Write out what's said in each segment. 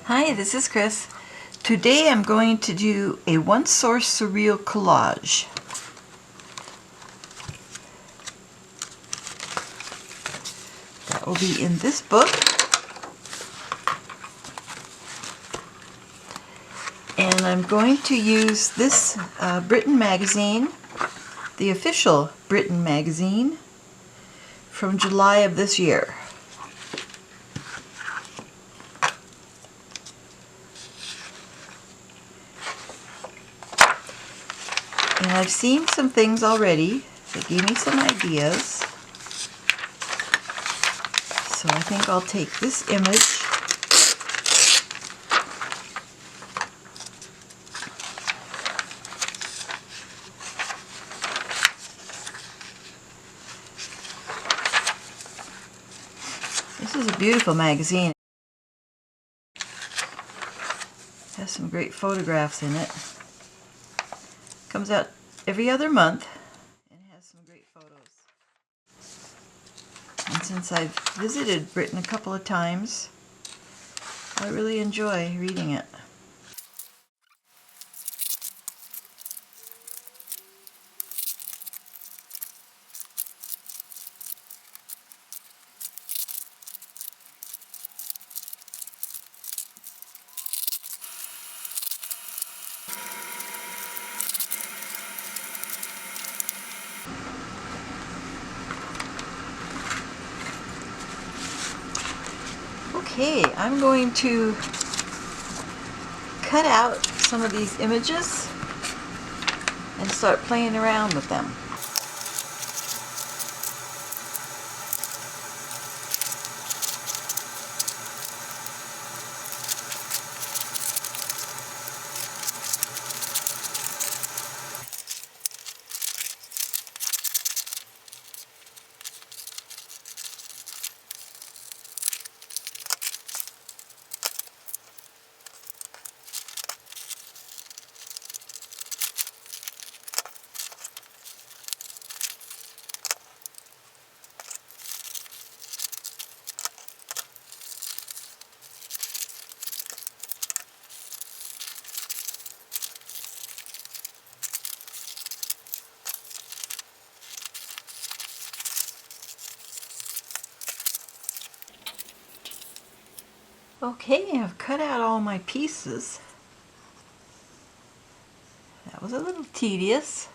Hi, this is Chris. Today I'm going to do a One Source Surreal Collage. That will be in this book. And I'm going to use this Brittain magazine, the official Brittain magazine, from July of this year. And I've seen some things already that gave me some ideas. So I think I'll take this image This is a beautiful magazine. It has some great photographs in it. Comes out every other month and has some great photos. And since I've visited Brittain a couple of times, I really enjoy reading it. Okay, I'm going to cut out some of these images and start playing around with them. Okay, I've cut out all my pieces. That was a little tedious.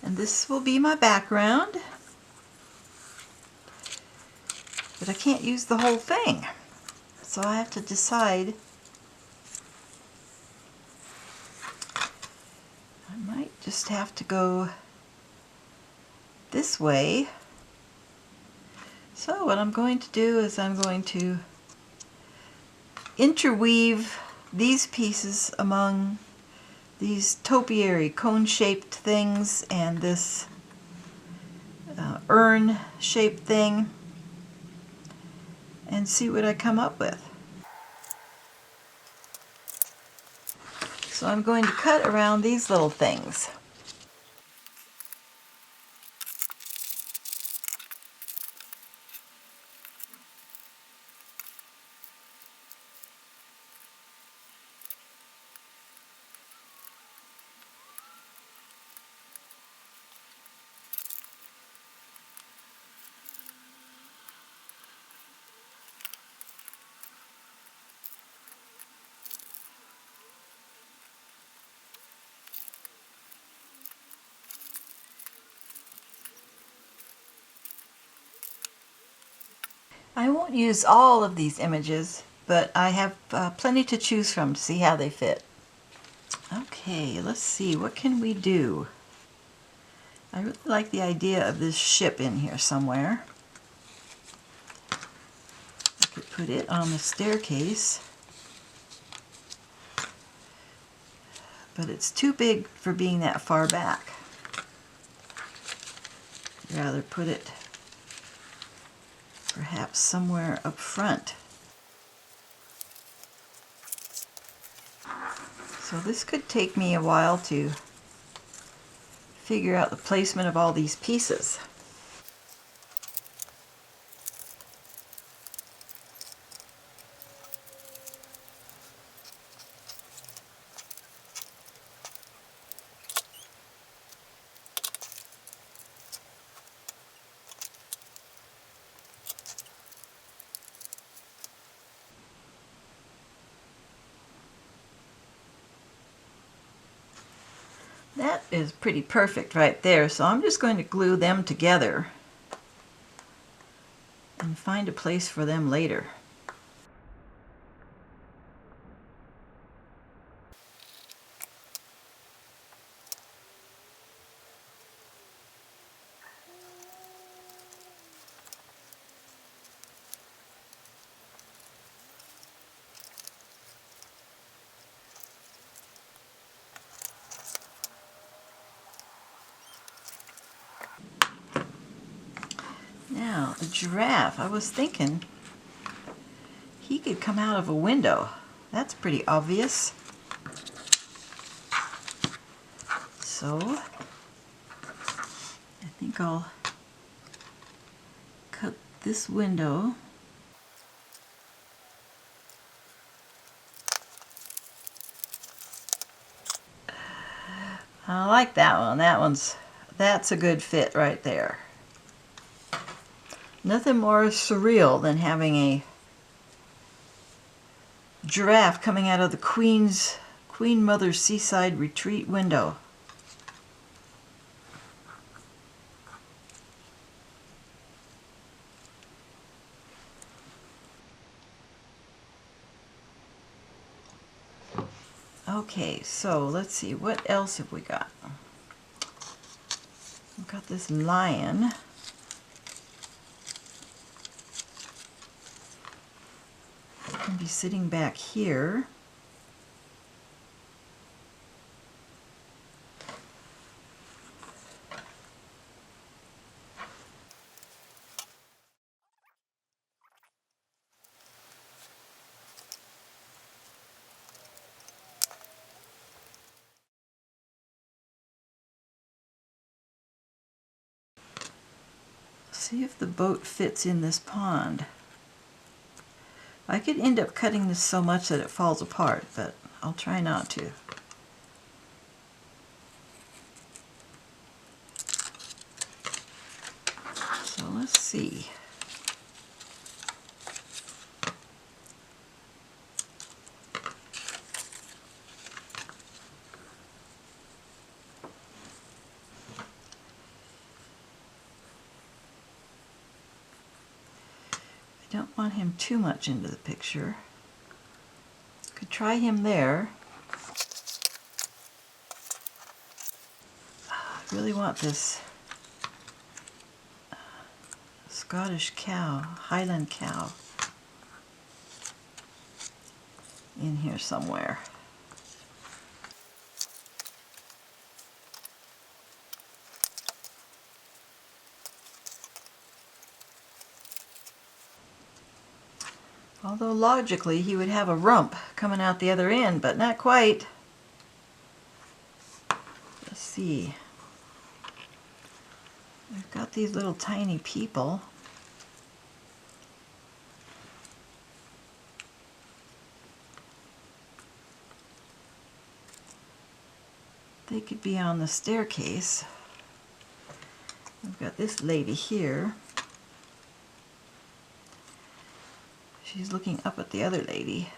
And this will be my background. But I can't use the whole thing. So I have to decide. I might just have to go this way. So what I'm going to do is I'm going to interweave these pieces among these topiary cone-shaped things and this urn-shaped thing and see what I come up with. So I'm going to cut around these little things. I won't use all of these images, but I have plenty to choose from to see how they fit. Okay, let's see, what can we do? I really like the idea of this ship in here somewhere. I could put it on the staircase, but it's too big for being that far back. I'd rather put it perhaps somewhere up front. So this could take me a while to figure out the placement of all these pieces. That is pretty perfect right there, so I'm just going to glue them together and find a place for them later. Now, the giraffe, I was thinking he could come out of a window. That's pretty obvious. So, I think I'll cut this window. I like that one. That's a good fit right there. Nothing more surreal than having a giraffe coming out of the Queen Mother's Seaside Retreat window. Okay, so let's see, what else have we got? We've got this lion. It can be sitting back here. See if the boat fits in this pond. I could end up cutting this so much that it falls apart, but I'll try not to. So let's see. I don't want him too much into the picture. Could try him there. I really want this Scottish cow, Highland cow, in here somewhere. Although logically he would have a rump coming out the other end, but not quite. Let's see. We've got these little tiny people. They could be on the staircase. We've got this lady here. She's looking up at the other lady.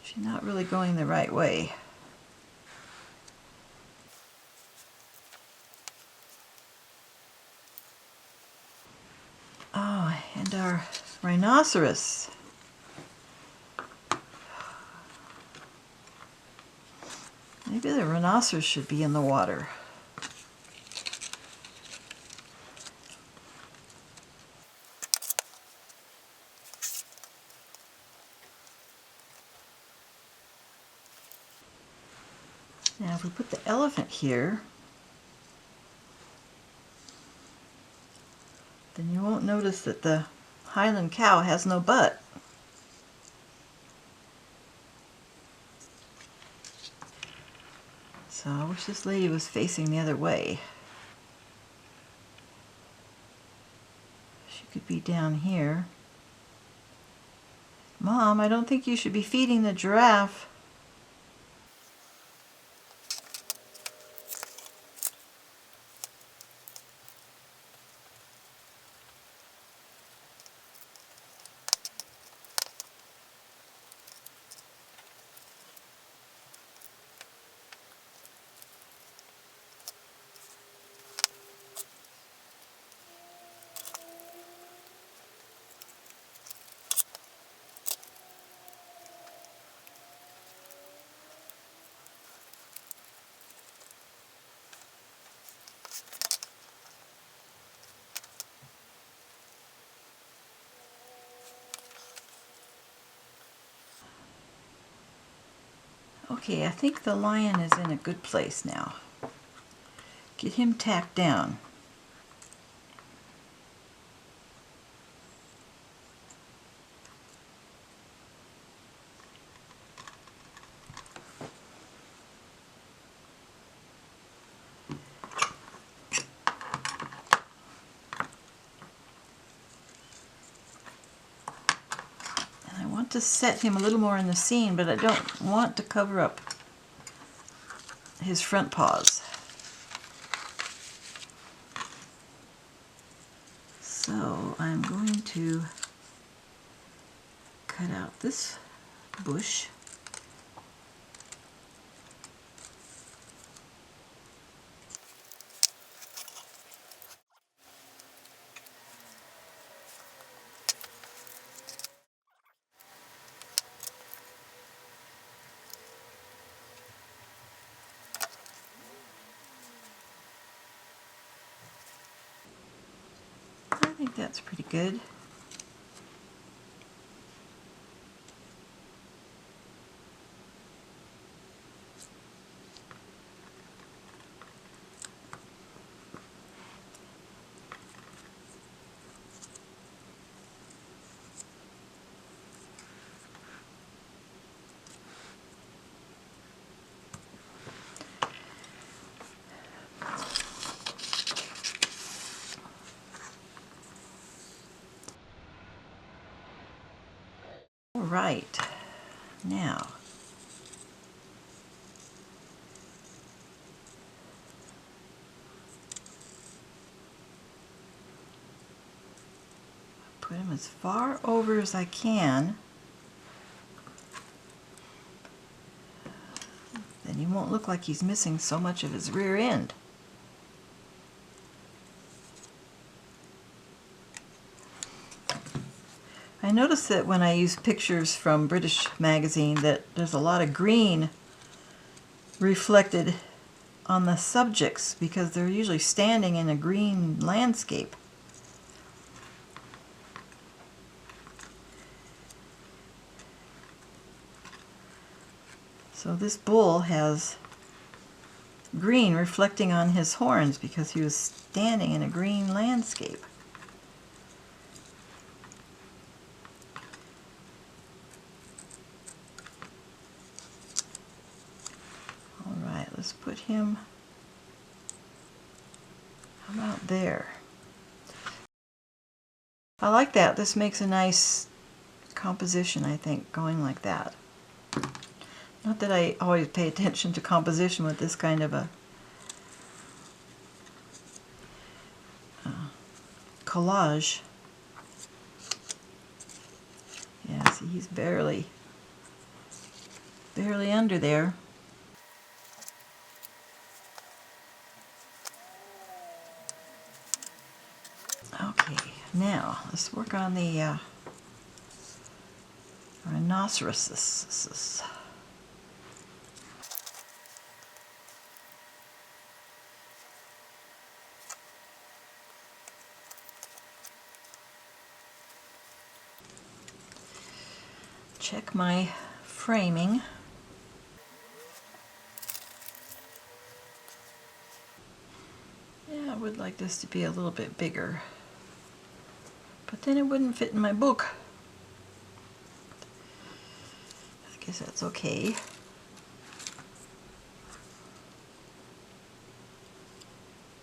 She's not really going the right way. Oh, and our rhinoceros. Maybe the rhinoceros should be in the water. Now if we put the elephant here, then you won't notice that the Highland cow has no butt. So I wish this lady was facing the other way. She could be down here. Mom, I don't think you should be feeding the giraffe. Okay, I think the lion is in a good place now. Get him tacked down. And I want to set him a little more in the scene, but I don't want to cover up his front paws. So I'm going to cut out this bush. I think that's pretty good. All right, now put him as far over as I can. Then he won't look like he's missing so much of his rear end. I noticed that when I use pictures from British magazine that there's a lot of green reflected on the subjects because they're usually standing in a green landscape. So this bull has green reflecting on his horns because he was standing in a green landscape. All right, let's put him, how about there? I like that. This makes a nice composition, I think, going like that. Not that I always pay attention to composition with this kind of a collage. Yeah, see, he's barely under there. Okay, now let's work on the rhinoceroses. Check my framing. Yeah, I would like this to be a little bit bigger, but then it wouldn't fit in my book. I guess that's okay.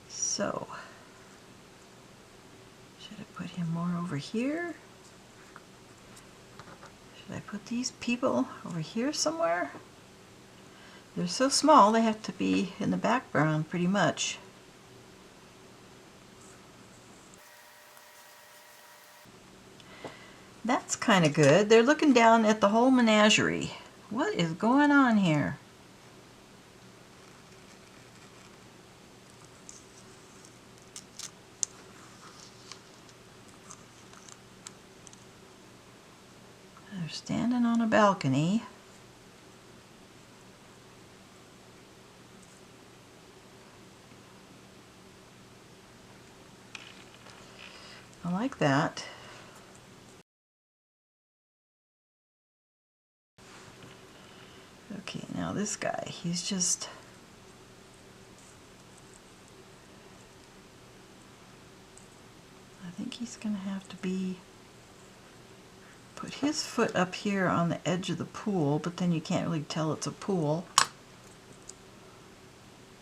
So, should I put him more over here? Should I put these people over here somewhere? They're so small, they have to be in the background pretty much. That's kind of good. They're looking down at the whole menagerie. What is going on here? They're standing on a balcony. I like that. Okay, now this guy, he's just... I think he's going to have to be... put his foot up here on the edge of the pool, but then you can't really tell it's a pool.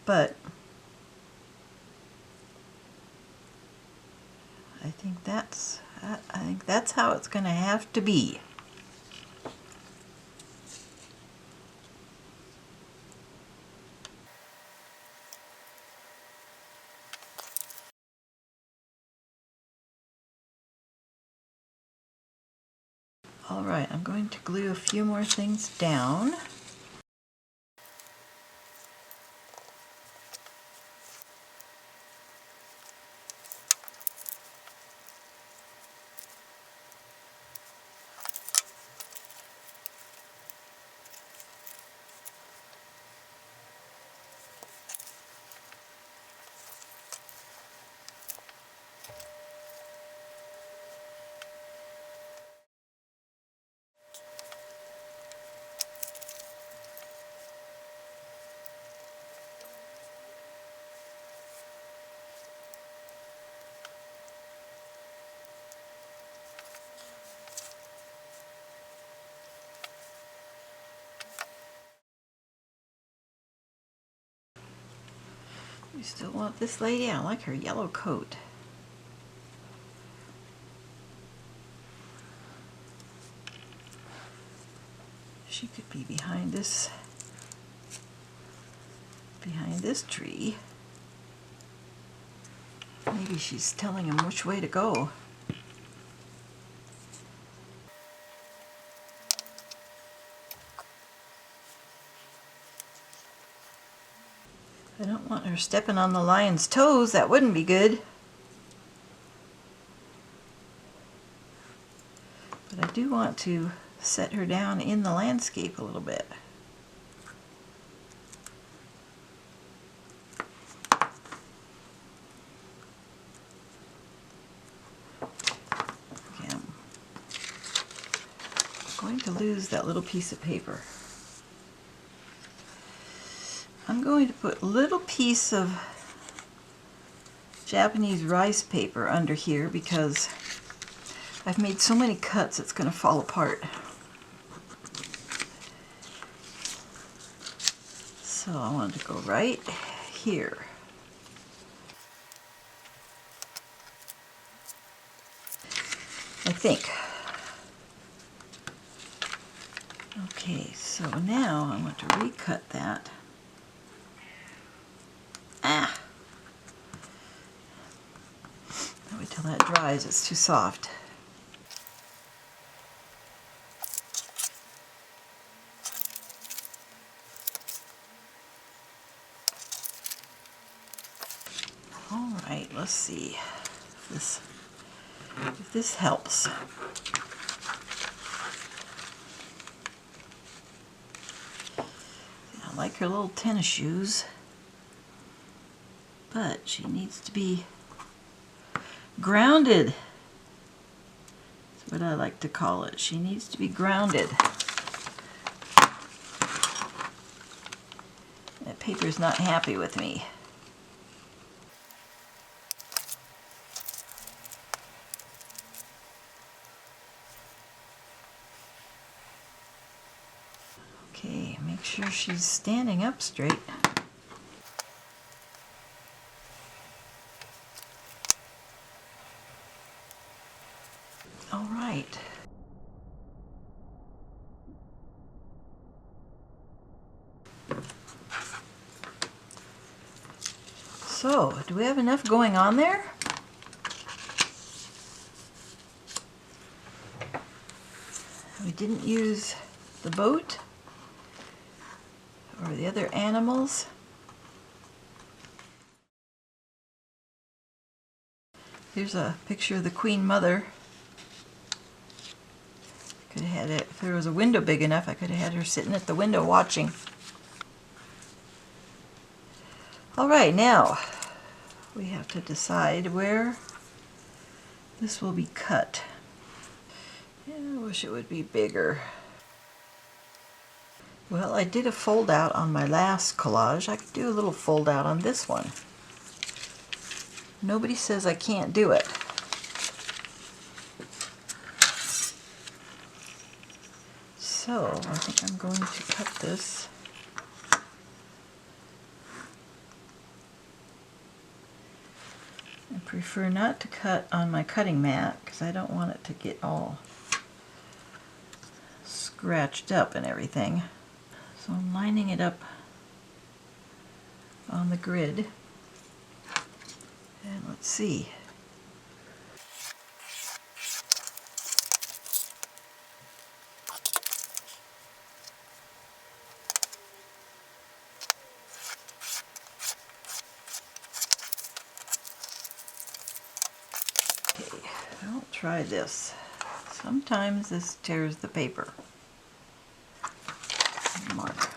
But I think that's how it's going to have to be. All right, I'm going to glue a few more things down. You still want this lady? I like her yellow coat. She could be behind this tree. Maybe she's telling him which way to go. I don't want her stepping on the lion's toes. That wouldn't be good. But I do want to set her down in the landscape a little bit. Okay, I'm going to lose that little piece of paper. I'm going to put a little piece of Japanese rice paper under here because I've made so many cuts it's going to fall apart. So I want to go right here. I think. Okay, so now I want to recut that. Wait till that dries, it's too soft. All right, let's see if this helps. I like her little tennis shoes, but she needs to be grounded. That's what I like to call it. She needs to be grounded. That paper's not happy with me. Okay, make sure she's standing up straight. All right. So, do we have enough going on there? We didn't use the boat or the other animals. Here's a picture of the Queen Mother. Could have had it, if there was a window big enough, I could have had her sitting at the window watching. All right, now we have to decide where this will be cut. Yeah, I wish it would be bigger. Well, I did a fold out on my last collage. I could do a little fold out on this one. Nobody says I can't do it. So I think I'm going to cut this. I prefer not to cut on my cutting mat because I don't want it to get all scratched up and everything. So I'm lining it up on the grid. And let's see. Okay, I'll try this. Sometimes this tears the paper. Mark.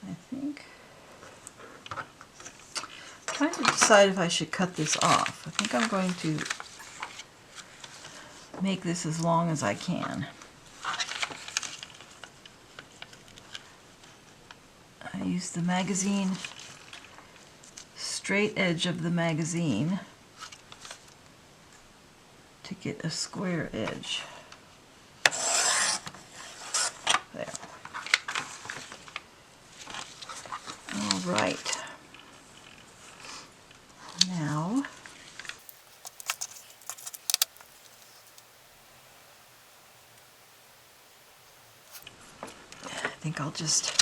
I think I'm trying to decide if I should cut this off. I think I'm going to make this as long as I can. I use the magazine, straight edge of the magazine to get a square edge. There. All right. Now, I think I'll just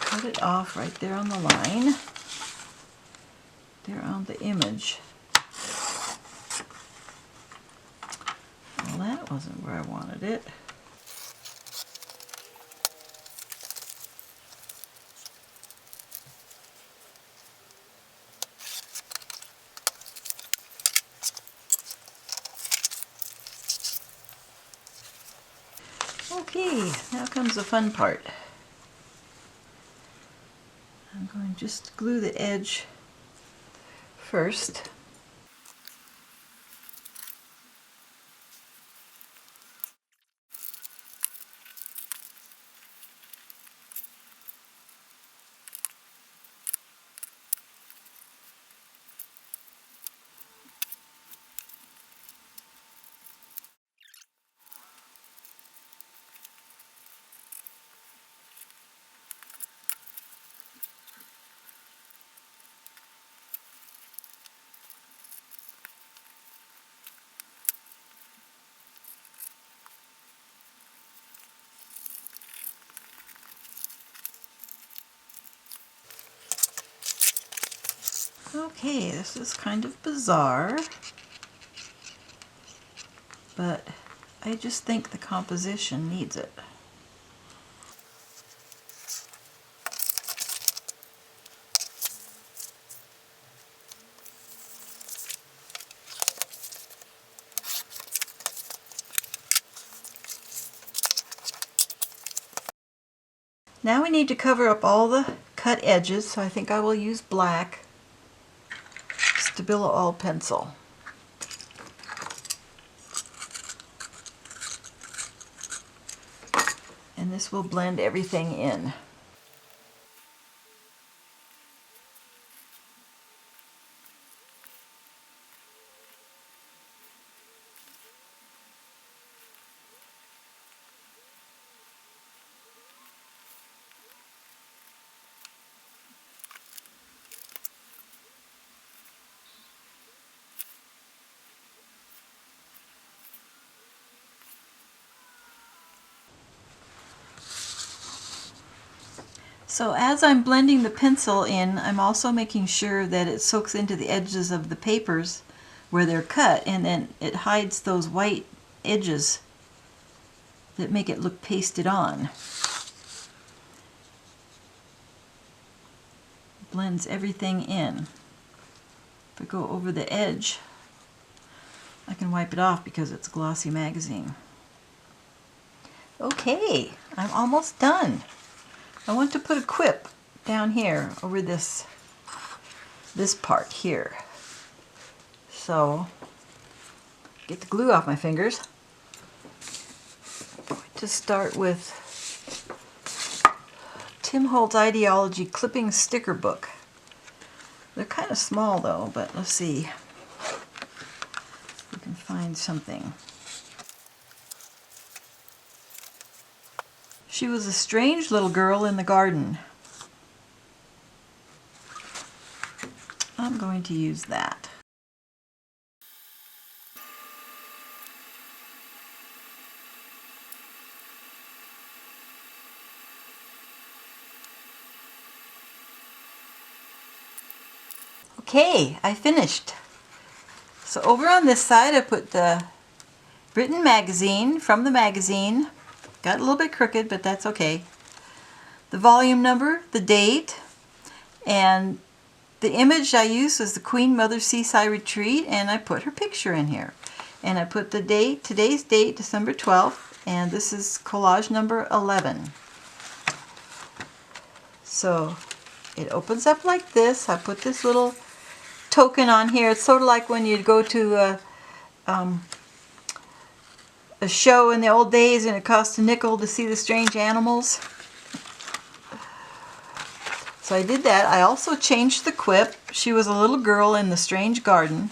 cut it off right there on the line, there on the image. Well, that wasn't where I wanted it. Okay, now comes the fun part. I'm going to just glue the edge first. Okay, this is kind of bizarre, but I just think the composition needs it. Now we need to cover up all the cut edges, so I think I will use black Stabilo All pencil. And this will blend everything in. So as I'm blending the pencil in, I'm also making sure that it soaks into the edges of the papers where they're cut, and then it hides those white edges that make it look pasted on. Blends everything in. If I go over the edge, I can wipe it off because it's glossy magazine. Okay, I'm almost done. I want to put a quip down here over this part here. So, get the glue off my fingers. I'm going to start with Tim Holtz Ideology Clipping Sticker Book. They're kind of small though, but let's see if we can find something. She was a strange little girl in the garden. I'm going to use that. Okay, I finished. So over on this side I put the Brittain magazine from the magazine. Got a little bit crooked, but that's okay. The volume number, the date, and the image I used was the Queen Mother Seaside Retreat, and I put her picture in here. And I put the date, today's date, December 12th, and this is collage number 11. So it opens up like this. I put this little token on here. It's sort of like when you'd go to a show in the old days and it cost a nickel to see the strange animals. So I did that. I also changed the quip. She was a little girl in the strange garden.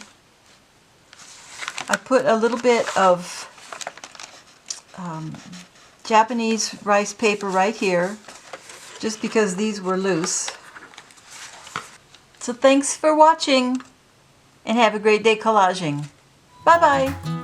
I put a little bit of Japanese rice paper right here, just because these were loose. So thanks for watching, and have a great day collaging. Bye-bye.